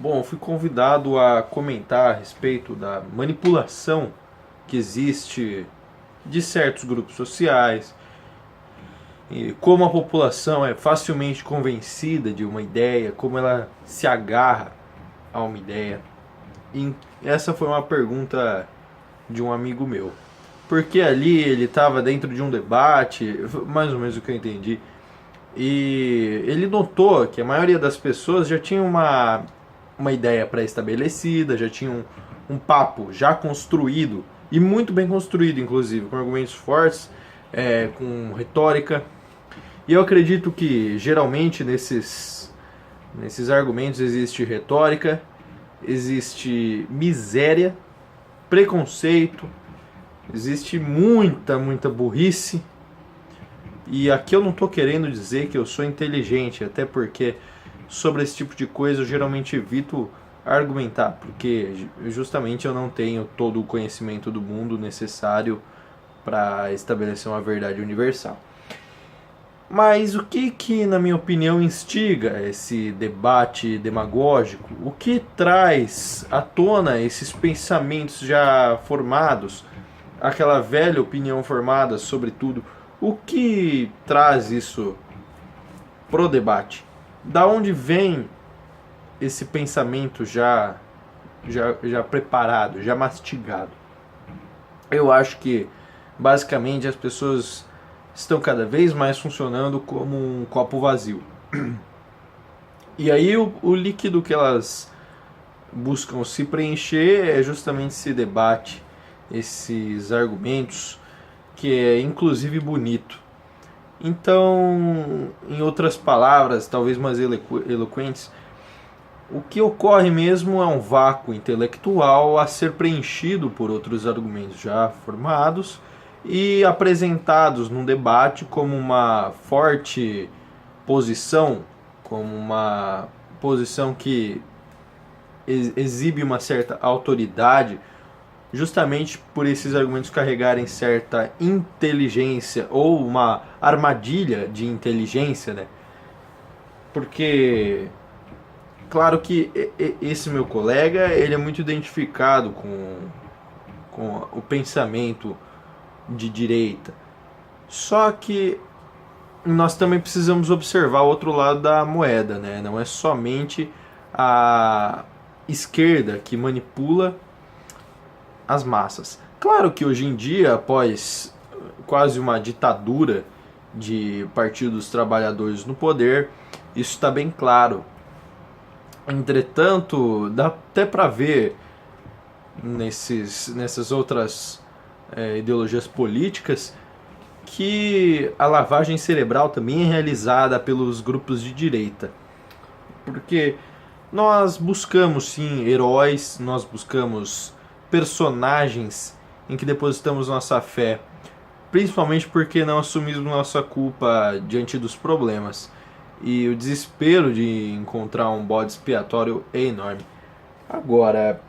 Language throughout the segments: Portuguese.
Bom, eu fui convidado a comentar a respeito da manipulação que existe de certos grupos sociais e como a população é facilmente convencida de uma ideia, como ela se agarra a uma ideia. E essa foi uma pergunta de um amigo meu. Porque ali ele estava dentro de um debate, mais ou menos o que eu entendi, e ele notou que a maioria das pessoas já tinha uma ideia pré-estabelecida, já tinha um papo já construído, e muito bem construído, inclusive, com argumentos fortes, com retórica. E eu acredito que geralmente nesses argumentos existe retórica, existe miséria, preconceito, existe muita burrice. E aqui eu não estou querendo dizer que eu sou inteligente, até porque sobre esse tipo de coisa eu geralmente evito argumentar, porque justamente eu não tenho todo o conhecimento do mundo necessário para estabelecer uma verdade universal. Mas o que, na minha opinião, instiga esse debate demagógico? O que traz à tona esses pensamentos já formados, aquela velha opinião formada sobre tudo? O que traz isso pro debate? Da onde vem esse pensamento já preparado, já mastigado? Eu acho que basicamente as pessoas estão cada vez mais funcionando como um copo vazio. E aí o líquido que elas buscam se preencher é justamente esse debate, esses argumentos, que é inclusive bonito. Então, em outras palavras, talvez mais eloquentes, o que ocorre mesmo é um vácuo intelectual a ser preenchido por outros argumentos já formados e apresentados num debate como uma forte posição, como uma posição que exibe uma certa autoridade, justamente por esses argumentos carregarem certa inteligência ou uma armadilha de inteligência, né? Porque claro que esse meu colega, ele é muito identificado com o pensamento de direita. Só que nós também precisamos observar o outro lado da moeda, né? Não é somente a esquerda que manipula as massas. Claro que hoje em dia, após quase uma ditadura de Partido dos Trabalhadores no poder, isso está bem claro. Entretanto, dá até para ver nessas outras ideologias políticas que a lavagem cerebral também é realizada pelos grupos de direita. Porque nós buscamos sim heróis, nós buscamos personagens em que depositamos nossa fé, principalmente porque não assumimos nossa culpa diante dos problemas. E o desespero de encontrar um bode expiatório é enorme. Agora,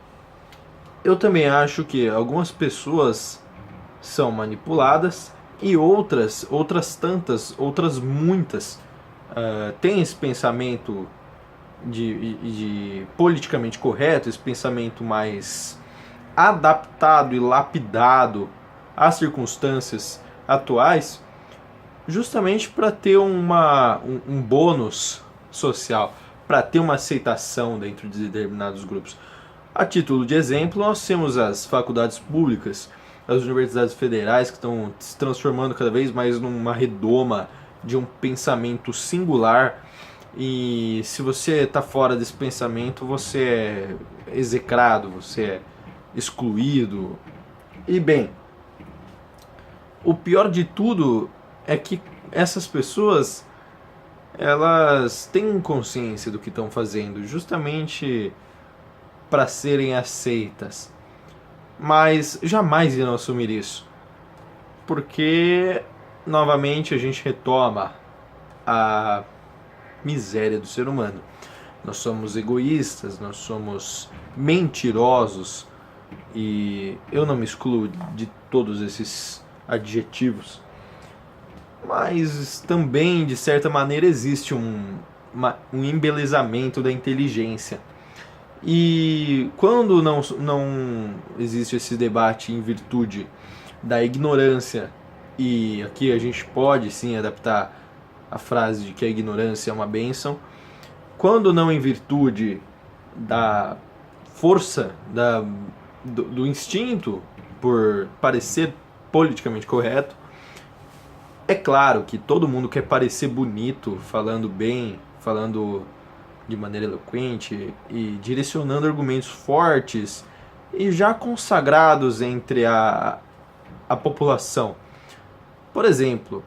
eu também acho que algumas pessoas são manipuladas e outras muitas, têm esse pensamento de politicamente correto, esse pensamento mais adaptado e lapidado às circunstâncias atuais, justamente para ter um bônus social, para ter uma aceitação dentro de determinados grupos. A título de exemplo, nós temos as faculdades públicas, as universidades federais que estão se transformando cada vez mais numa redoma de um pensamento singular. E se você está fora desse pensamento, você é execrado, você é excluído. E bem, o pior de tudo é que essas pessoas, elas têm consciência do que estão fazendo, justamente para serem aceitas, mas jamais irão assumir isso, porque novamente a gente retoma a miséria do ser humano. Nós somos egoístas, nós somos mentirosos, e eu não me excluo de todos esses adjetivos, mas também de certa maneira existe um embelezamento da inteligência. E quando não existe esse debate em virtude da ignorância, e aqui a gente pode sim adaptar a frase de que a ignorância é uma bênção, quando não em virtude da força, do instinto por parecer politicamente correto, é claro que todo mundo quer parecer bonito, falando bem, falando de maneira eloquente e direcionando argumentos fortes e já consagrados entre a população. Por exemplo,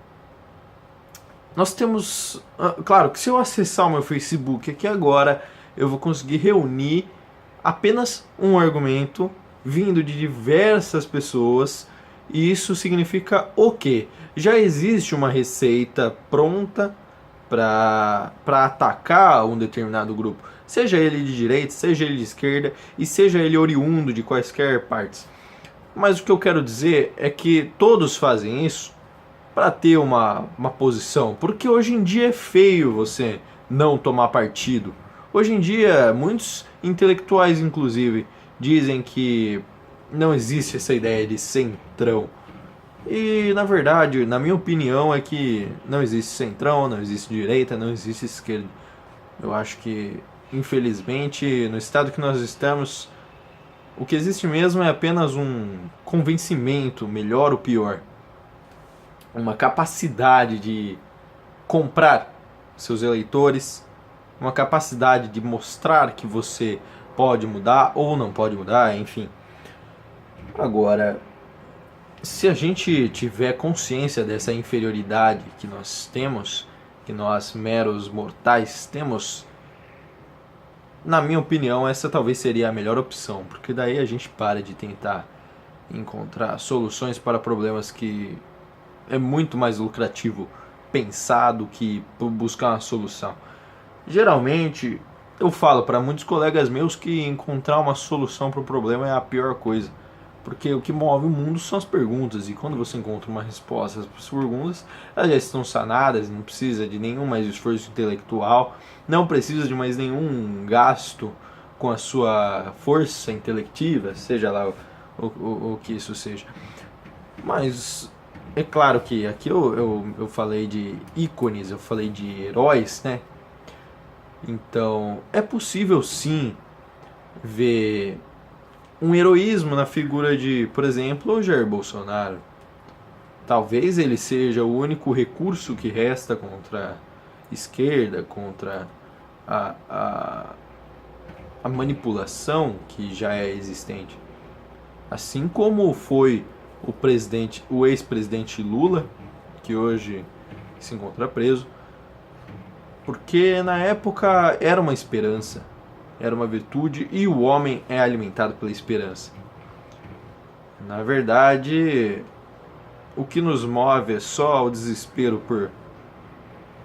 nós temos... Claro que se eu acessar o meu Facebook aqui agora, eu vou conseguir reunir apenas um argumento vindo de diversas pessoas, e isso significa o quê? Já existe uma receita pronta para atacar um determinado grupo, seja ele de direita, seja ele de esquerda e seja ele oriundo de quaisquer partes. Mas o que eu quero dizer é que todos fazem isso para ter uma posição, porque hoje em dia é feio você não tomar partido. Hoje em dia, muitos intelectuais, inclusive, dizem que não existe essa ideia de centrão. E, na verdade, na minha opinião, é que não existe centrão, não existe direita, não existe esquerda. Eu acho que, infelizmente, no estado que nós estamos, o que existe mesmo é apenas um convencimento, melhor ou pior. Uma capacidade de comprar seus eleitores, uma capacidade de mostrar que você pode mudar ou não pode mudar, enfim. Agora, se a gente tiver consciência dessa inferioridade que nós temos, que nós meros mortais temos, na minha opinião, essa talvez seria a melhor opção, porque daí a gente para de tentar encontrar soluções para problemas que é muito mais lucrativo pensar do que buscar uma solução. Geralmente, eu falo para muitos colegas meus que encontrar uma solução para o problema é a pior coisa. Porque o que move o mundo são as perguntas, e quando você encontra uma resposta para as perguntas, elas já estão sanadas, não precisa de nenhum mais esforço intelectual, não precisa de mais nenhum gasto com a sua força intelectiva, seja lá o que isso seja. Mas é claro que aqui eu falei de ícones, eu falei de heróis, né? Então é possível sim ver um heroísmo na figura de, por exemplo, o Jair Bolsonaro. Talvez ele seja o único recurso que resta contra a esquerda, contra a manipulação que já é existente. Assim como foi o ex-presidente Lula, que hoje se encontra preso, porque na época era uma esperança, era uma virtude, e o homem é alimentado pela esperança. Na verdade, o que nos move é só o desespero por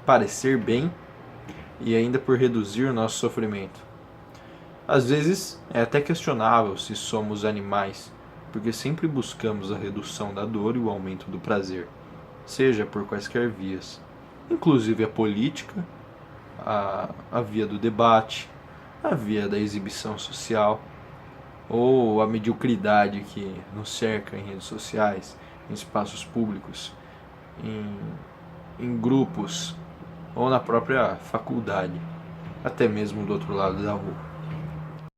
parecer bem e ainda por reduzir o nosso sofrimento. Às vezes é até questionável se somos animais, porque sempre buscamos a redução da dor e o aumento do prazer, seja por quaisquer vias, inclusive a política, a via do debate, a via da exibição social, ou a mediocridade que nos cerca em redes sociais, em espaços públicos, em grupos ou na própria faculdade, até mesmo do outro lado da rua.